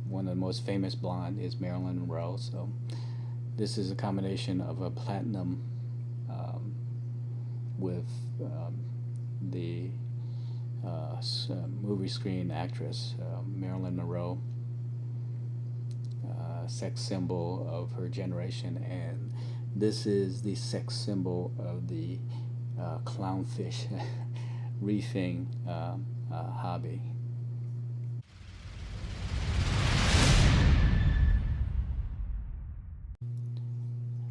one of the most famous blonde is Marilyn Monroe. So this is a combination of a platinum with the movie screen actress Marilyn Monroe, sex symbol of her generation, and this is the sex symbol of the clownfish reefing hobby.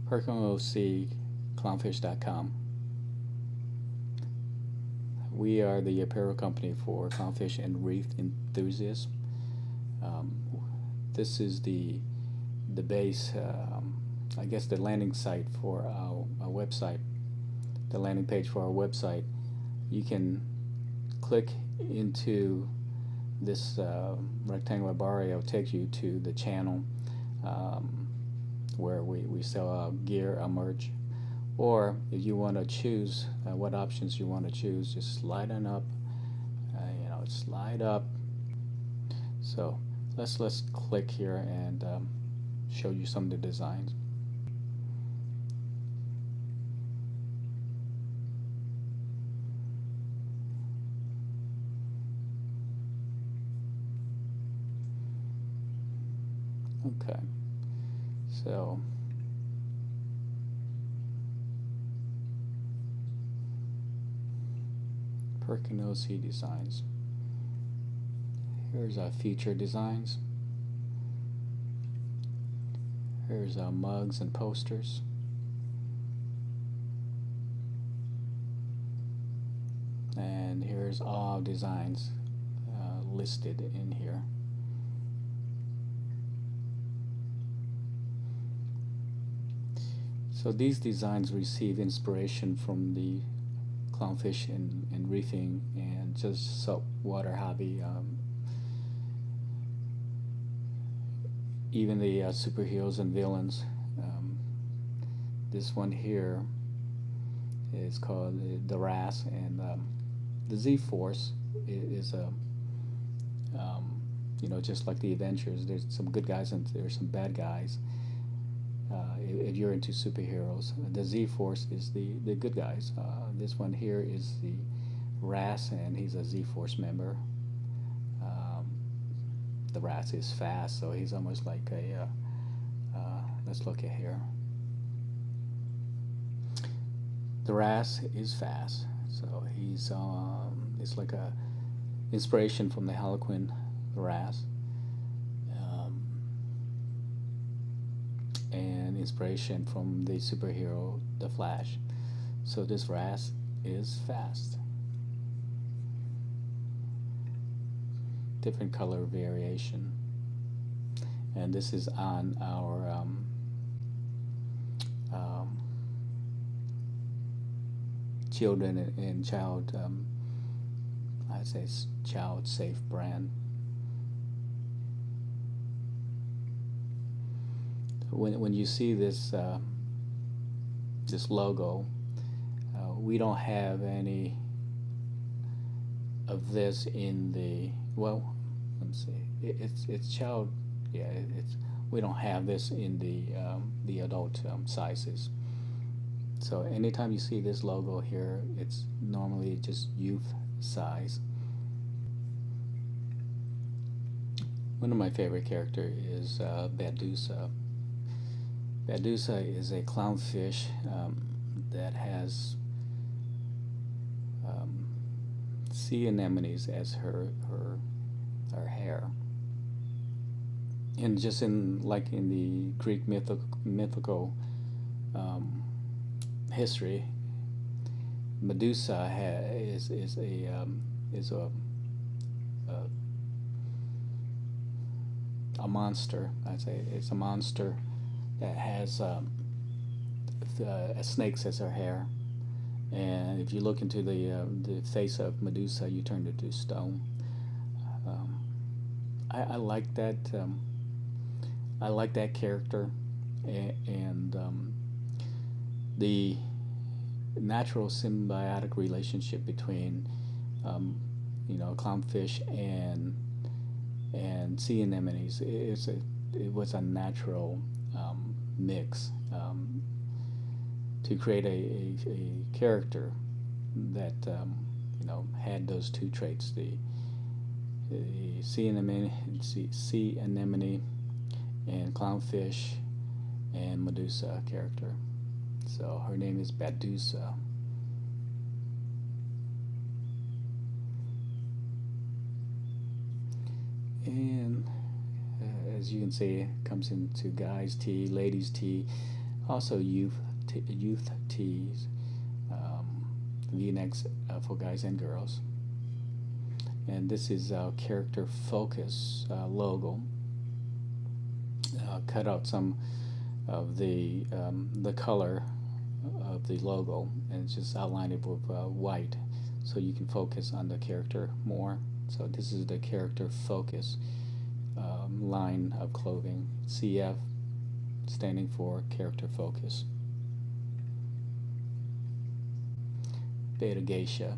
Perc and OC Clownfish.com. We are the apparel company for clownfish and reef enthusiasts. This is the base, I guess the landing site for our website, the landing page for our website. You can click into this rectangular bar. It'll take you to the channel where we sell our gear, our merch. Or if you want to choose what options you want to choose, just slide on up, slide up. So let's click here and show you some of the designs. Okay, so Perc and OC designs. Here's our feature designs. Here's our mugs and posters. And here's all designs listed in here. So these designs receive inspiration from the clownfish and reefing and just saltwater hobby. Even the superheroes and villains. This one here is called the RAS, and the Z-Force is a just like the Avengers. There's some good guys and there's some bad guys. If you're into superheroes, the Z-Force is the good guys. This one here is the RAS, and he's a Z-Force member. The RAS is fast, so he's almost like a let's look at here. The RAS is fast, so he's it's like a inspiration from the Harlequin RAS, and inspiration from the superhero the Flash. So this RAS is fast. Different color variation, and this is on our children and child, I'd say child safe brand. When you see this this logo, we don't have any of this in the, well, let me see, it's child, yeah, we don't have this in the adult sizes. So anytime you see this logo here, it's normally just youth size. One of my favorite characters is Medusa. Medusa is a clownfish that has sea anemones as her hair, and just in the Greek mythical history, Medusa is a monster. I'd say it's a monster that has snakes as her hair. And if you look into the face of Medusa, you turn into stone. I like that. I like that character, and the natural symbiotic relationship between clownfish and and sea anemones. It was a natural mix to create a character that had those two traits: the sea anemone and clownfish and Medusa character. So her name is Badusa. And as you can see, it comes into guys tea, ladies tea, also youth teas, V-necks for guys and girls. And this is our character focus logo. Cut out some of the color of the logo and just outline it with white, so you can focus on the character more. So this is the character focus line of clothing. CF standing for character focus. Beta Geisha.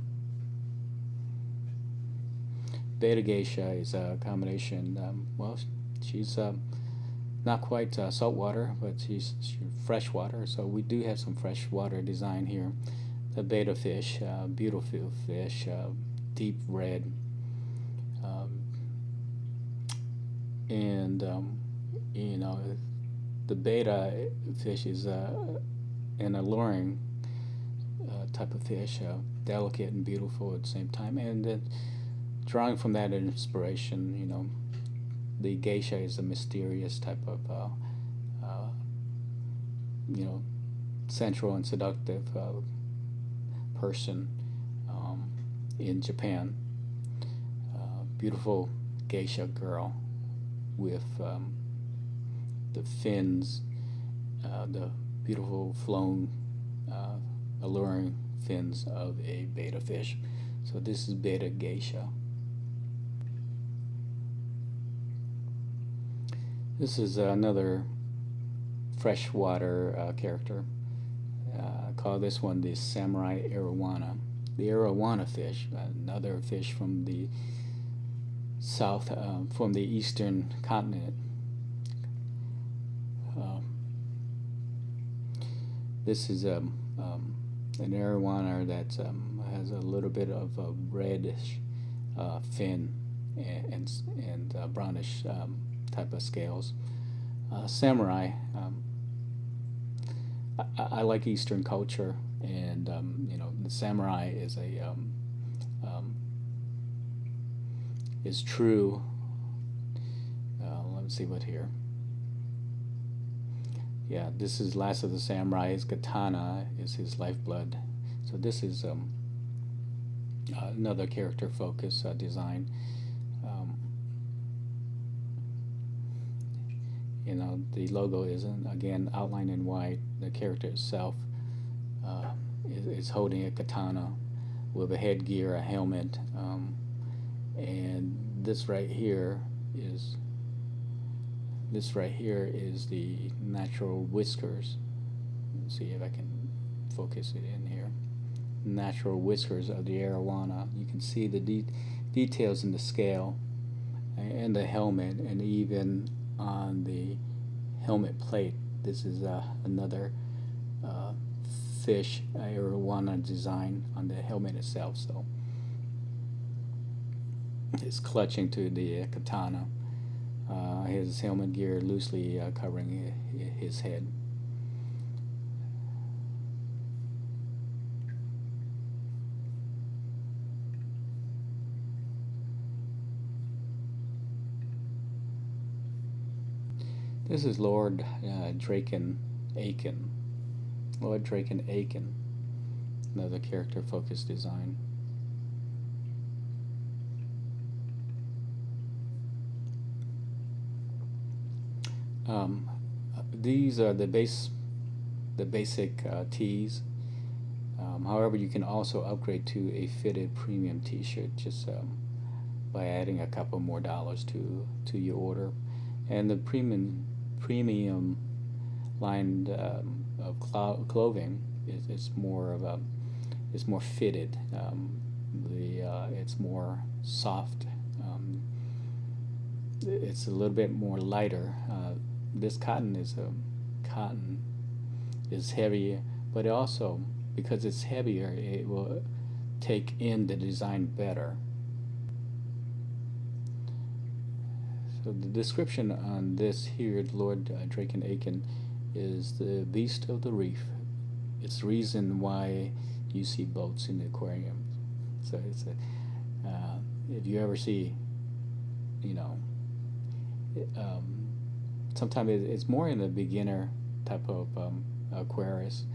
Beta Geisha is a combination. Well, she's not quite saltwater, but she's freshwater. So we do have some freshwater design here. The beta fish, beautiful fish, deep red, and the beta fish is an alluring type of fish, delicate and beautiful at the same time. And then drawing from that inspiration, the geisha is a mysterious type of sensual and seductive person in Japan. Beautiful geisha girl with the fins, the beautiful flown, alluring fins of a beta fish. So this is beta geisha. This is another freshwater character. I call this one the samurai arowana. The arowana fish, another fish from the south, from the eastern continent. This is an arowana that has a little bit of a reddish fin and brownish type of scales. Samurai, I like Eastern culture, and the samurai is is true. Let me see what here. Yeah, this is Last of the Samurai. His katana is his lifeblood. So this is another character focus design. The logo isn't, again, outlined in white. The character itself is holding a katana with a headgear, a helmet, and this right here is the natural whiskers. Let's see if I can focus it in here. Natural whiskers of the arowana. You can see the details in the scale and the helmet, and even on the helmet plate. This is another fish arowana design on the helmet itself. So it's clutching to the katana. His helmet gear loosely covering his head. This is Lord Draken Aiken. Lord Draken Aiken, another character focused design. These are the basic tees. However, you can also upgrade to a fitted premium T-shirt just by adding a couple more dollars to your order. And the premium line of clothing is more of it's more fitted. It's more soft. it's a little bit more lighter. This cotton is heavier, but it also, because it's heavier, it will take in the design better. So the description on this here, Lord Drake and Aiken, is the beast of the reef. It's the reason why you see boats in the aquarium. So it's if you ever see, you know, sometimes it's more in the beginner type of Aquarius,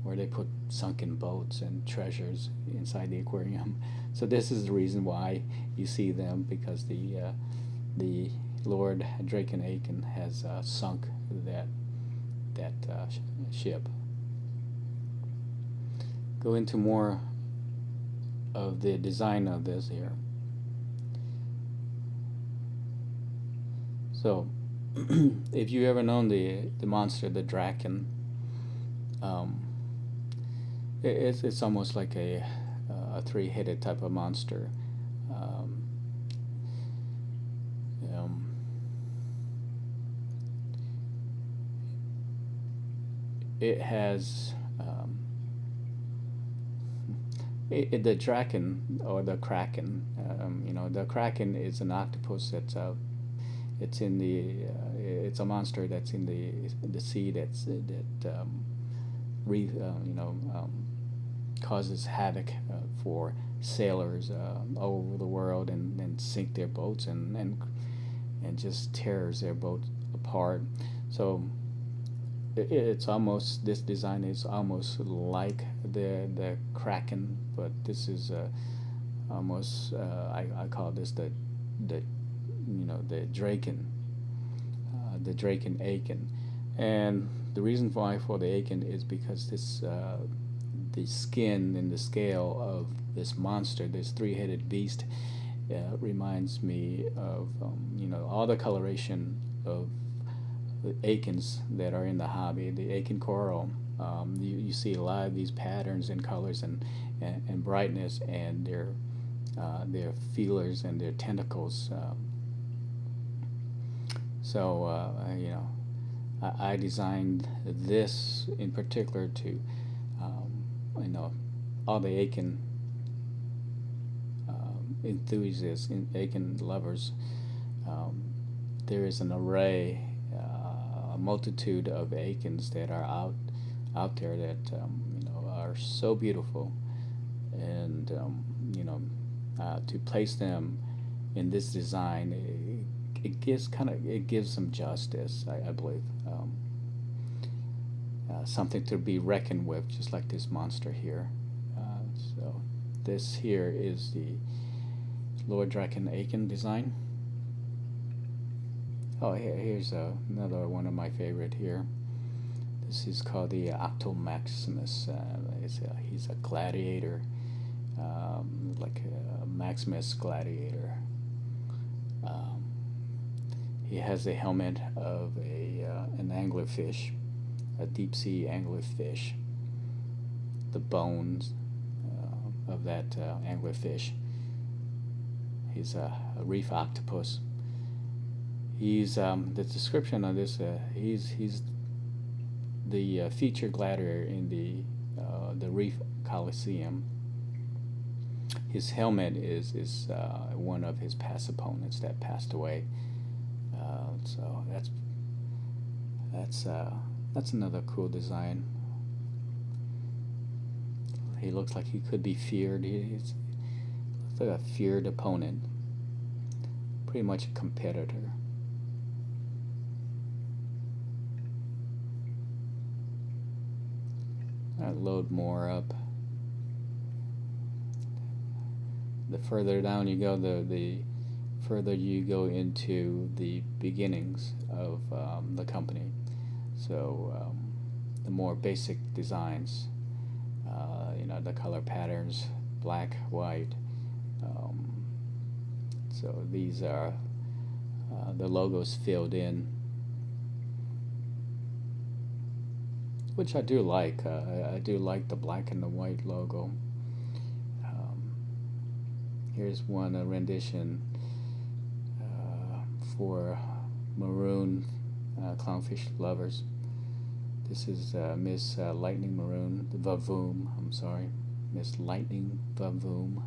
where they put sunken boats and treasures inside the aquarium. So this is the reason why you see them, because the Lord Drake and Aiken has sunk that ship. Go into more of the design of this here. So if you ever known the monster, the Draken, it's almost like a three-headed type of monster. Um, um, it has the Draken, or the Kraken. The Kraken is an octopus that's it's in the it's a monster that's in the sea that causes havoc for sailors all over the world, and sink their boats, and just tears their boat apart. So it's almost, this design is almost like the Kraken, but this is almost I call this the Draken, the Drake and Aiken. And the reason why for the Aiken is because this the skin and the scale of this monster, this three-headed beast, reminds me of all the coloration of the Aikens that are in the hobby, the Aiken coral. You see a lot of these patterns and colors and brightness, and their feelers and their tentacles. I designed this in particular to all the Aiken enthusiasts, Aiken lovers. There is an array, a multitude of Aikens that are out there that are so beautiful, and to place them in this design, it gives them justice, I believe. Something to be reckoned with, just like this monster here. So this here is the Lord Drake and Aiken design. Oh, here's another one of my favorite here. This is called the Octomaximus. He's a gladiator, like a Maximus gladiator. He has the helmet of an anglerfish, a deep sea anglerfish. The bones of that anglerfish. He's a reef octopus. He's the description of this. He's the featured gladiator in the Reef Coliseum. His helmet is one of his past opponents that passed away. So that's another cool design. He looks like he could be feared. He's like a feared opponent, pretty much a competitor. I'll load more up. The further down you go, the further you go into the beginnings of the company. So the more basic designs, the color patterns, black, white. So these are the logos filled in, which I do like. I do like the black and the white logo. Here's one, a rendition for maroon clownfish lovers. This is Miss Lightning Maroon, Vavoom, I'm sorry, Miss Lightning Vavoom.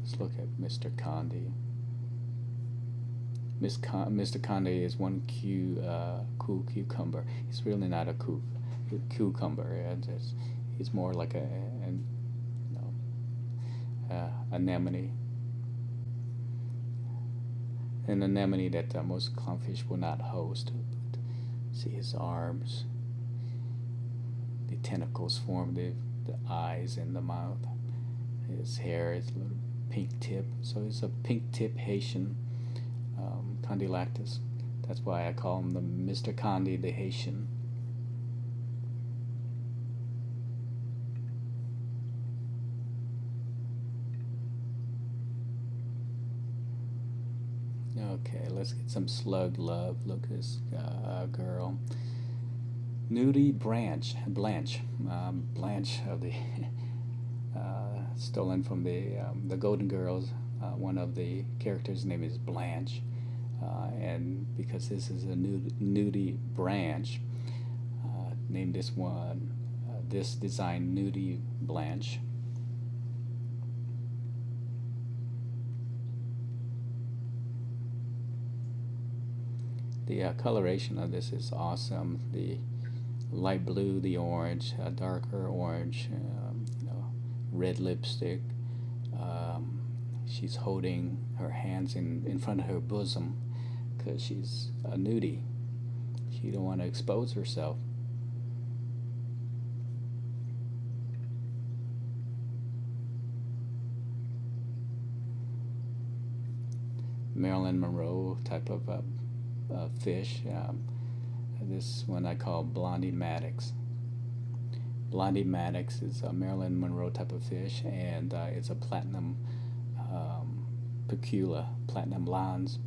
Let's look at Mr. Condi. Mr. Condi is one cool cucumber. He's really not a cucumber. He's more like an anemone. An anemone that most clownfish will not host. But see his arms, the tentacles form the eyes and the mouth. His hair is a little pink tip, so he's a pink tip Haitian Condylactus. That's why I call him the Mr. Condi the Haitian. Okay, let's get some slug love. Look at this girl. Nudie Blanche of the stolen from the Golden Girls. One of the characters' name is Blanche, and because this is a nudie branch, named this one, this design Nudie Blanche. The coloration of this is awesome. The light blue, the orange, darker orange, red lipstick. She's holding her hands in front of her bosom because she's a nudie. She don't want to expose herself. Marilyn Monroe type of fish. This one I call Blondie Maddox. Blondie Maddox is a Marilyn Monroe type of fish, and it's a platinum pecula, platinum blonde.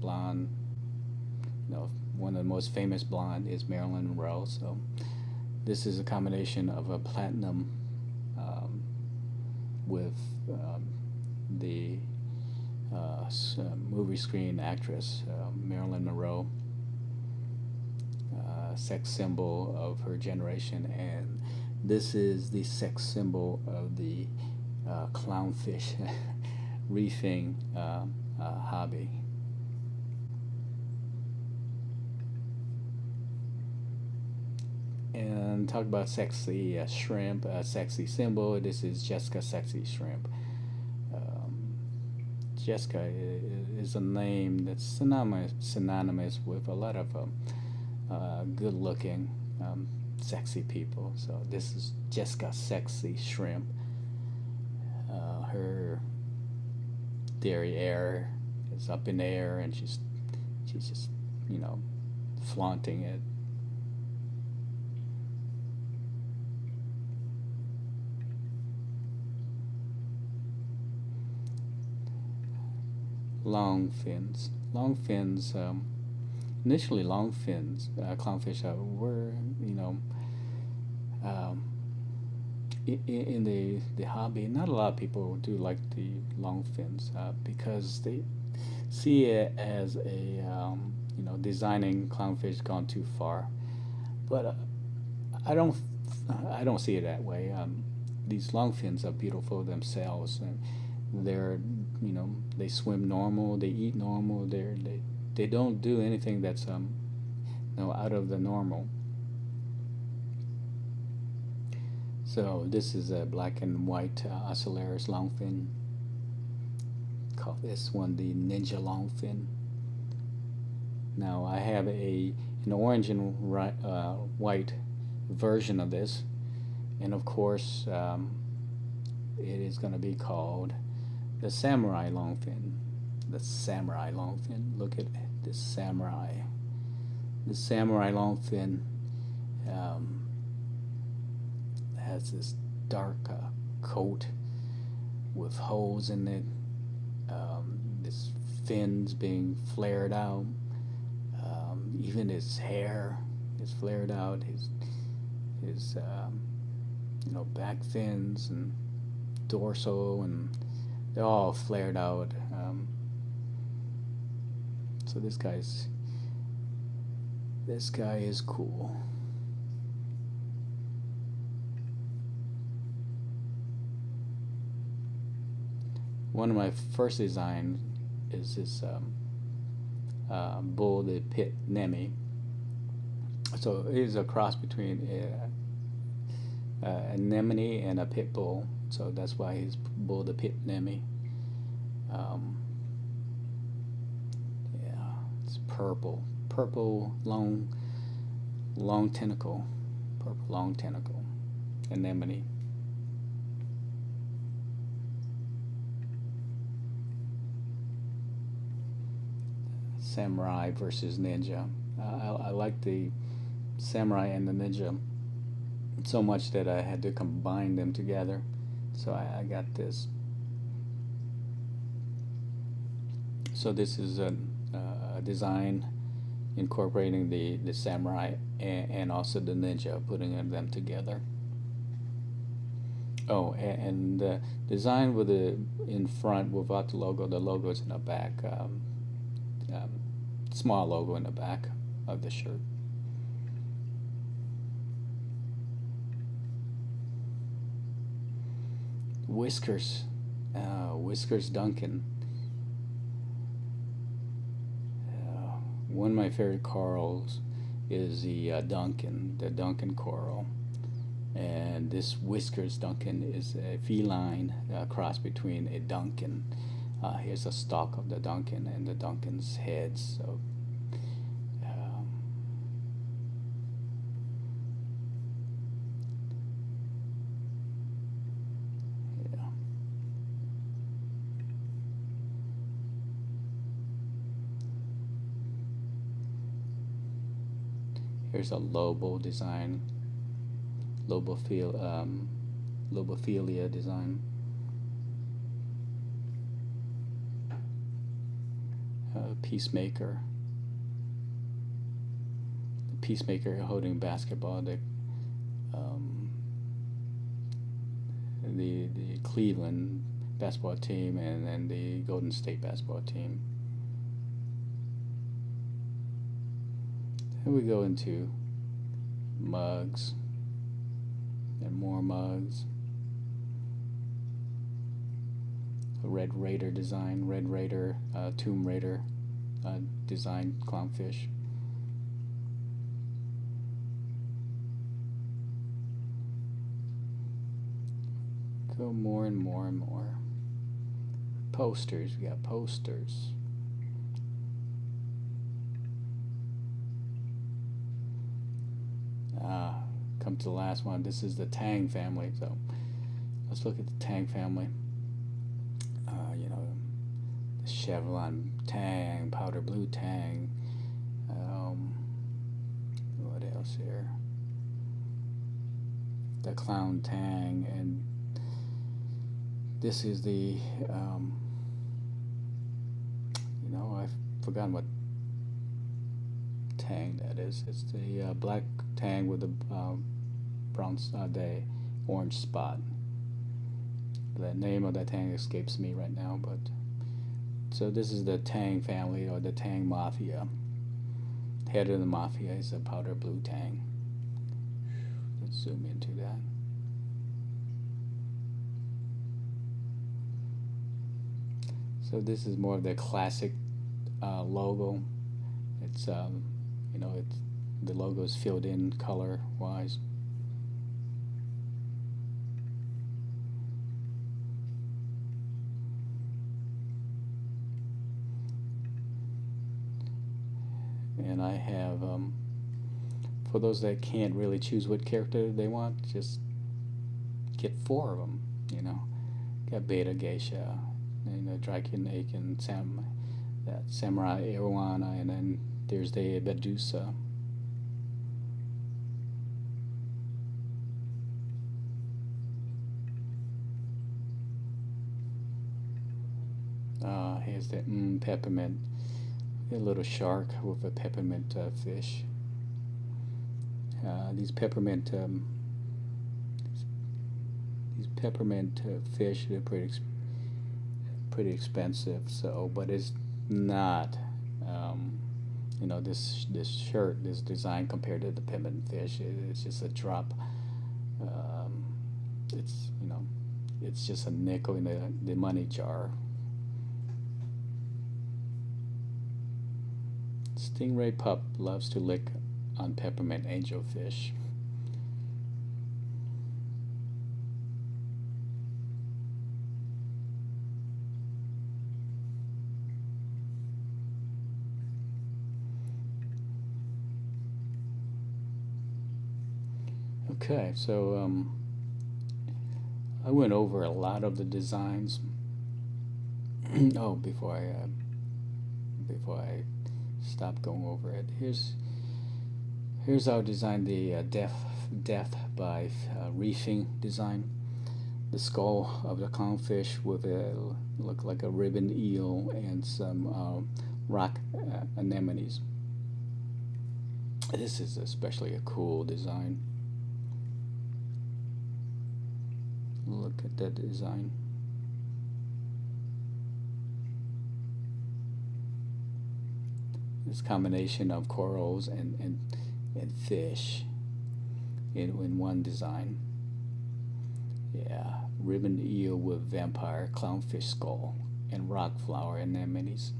One of the most famous blonde is Marilyn Monroe. So this is a combination of a platinum with the movie screen actress Marilyn Monroe, sex symbol of her generation, and this is the sex symbol of the clownfish reefing hobby. And talk about sexy shrimp, sexy symbol. This is Jessica Sexy Shrimp. Jessica is a name that's synonymous with a lot of good-looking, sexy people. So this is Jessica Sexy Shrimp. Her derriere is up in the air, and she's just flaunting it. Long fins. Initially long fins clownfish were, in the hobby. Not a lot of people do like the long fins because they see it as a designing clownfish gone too far. But I don't see it that way. These long fins are beautiful themselves, and they're they swim normal, they eat normal, they don't do anything that's out of the normal. So this is a black and white Ocellaris longfin. Call this one the Ninja longfin. Now I have an orange and white version of this, and of course it is going to be called the Samurai longfin. The Samurai longfin. Look at this Samurai. The Samurai longfin has this dark coat with holes in it. His fins being flared out. Even his hair is flared out. His back fins and dorsal, and they're all flared out. So this guy is cool. One of my first designs is this bull, the pit Nemi. So it is a cross between a anemone and a pit bull. So that's why he's bull, the pit Nemi. Yeah, it's purple, long tentacle, purple long tentacle, anemone. Samurai versus ninja. I like the samurai and the ninja so much that I had to combine them together. So I got this. So this is a design incorporating the samurai and also the ninja, putting them together. Oh, and the design with the in front without the logo. The logo is in the back. Small logo in the back of the shirt. Whiskers, Whiskers Duncan. One of my favorite corals is the Duncan coral, and this Whiskers Duncan is a feline cross between a Duncan. Here's a stalk of the Duncan and the Duncan's head. So yeah. Here's a Lobo design, Lobophilia design. Peacemaker. The Peacemaker holding basketball. The Cleveland basketball team and then the Golden State basketball team. Then we go into mugs and more mugs. A Red Raider design, Red Raider, Tomb Raider design clownfish. Go more and more and more. Posters, we got posters. Come to the last one. This is the Tang family. So let's look at the Tang family. You know, the Chevron Tang, powder blue Tang. What else here? The Clown Tang, and this is the you know, I've forgotten what Tang that is. It's the black Tang with the brown, the orange spot. The name of that Tang escapes me right now, but so this is the Tang family or the Tang Mafia. Head of the Mafia is a powder blue Tang. Let's zoom into that. So this is more of the classic logo. It's you know, it's the logo is filled in color wise. And I have for those that can't really choose what character they want, just get 4 of them. You know, got Beta Geisha, and Draken Aiken, that Samurai Arowana, and then there's the Medusa. Here's the peppermint. A little shark with a peppermint fish. These peppermint fish, they're pretty expensive. So, but it's not You know, this shirt, this design compared to the piment fish, it's just a drop. Um, it's, you know, it's just a nickel in the money jar. Stingray pup loves to lick on peppermint angelfish. Okay, so I went over a lot of the designs. Oh, before I stop going over it, here's how I designed the death by reefing design. The skull of the clownfish with a look like a ribbon eel and some rock anemones. This is especially a cool design. Look at that design. This combination of corals and fish in one design. Yeah, ribbon eel with vampire clownfish skull and rock flower anemones.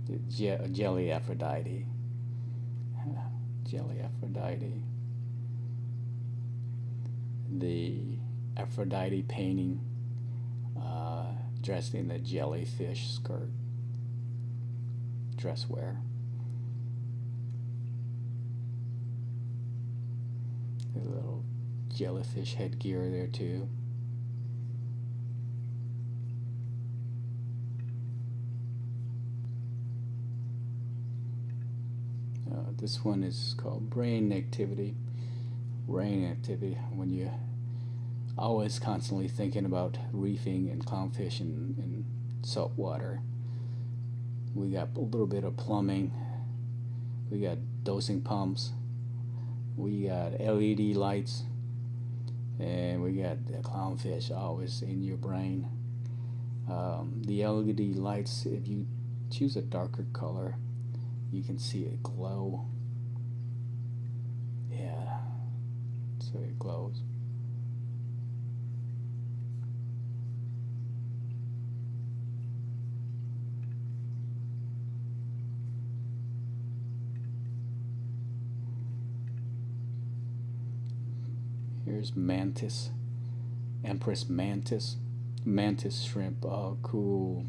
The jelly Aphrodite. Jelly Aphrodite. The Aphrodite painting dressed in a jellyfish skirt, dress wear. A little jellyfish headgear there too. This one is called brain activity. Brain activity, when you always constantly thinking about reefing and clownfish in salt water. We got a little bit of plumbing. We got dosing pumps. We got LED lights. And we got the clownfish always in your brain. The LED lights, if you choose a darker color, you can see it glow. Yeah, so it glows. Here's mantis, empress mantis, mantis shrimp. Oh, cool,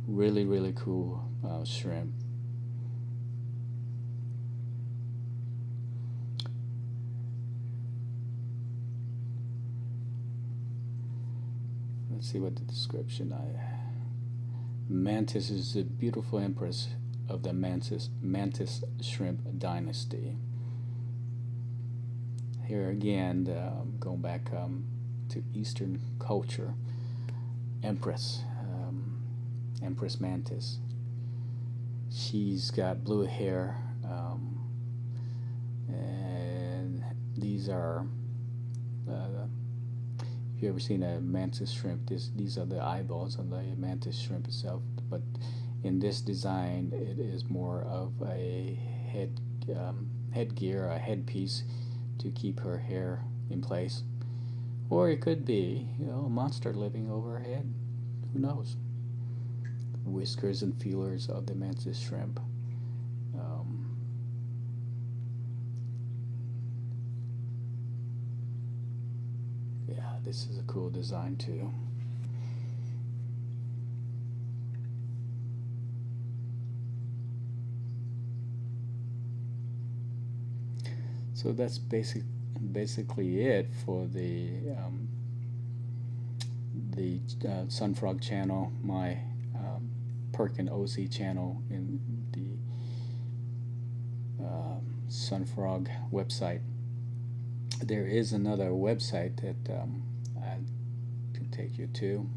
really cool shrimp. Let's see what the description Mantis is the beautiful empress of the mantis shrimp dynasty. Here again, going back to Eastern culture, empress mantis. She's got blue hair, and these are. If you ever seen a mantis shrimp, these are the eyeballs on the mantis shrimp itself. But in this design, it is more of a headgear, a headpiece to keep her hair in place, or it could be, you know, a monster living over her head. Who knows? Whiskers and feelers of the mantis shrimp. Yeah, this is a cool design too. So that's basically it for the Sunfrog channel, my Perc and OC channel in the Sunfrog website. There is another website that I can take you to.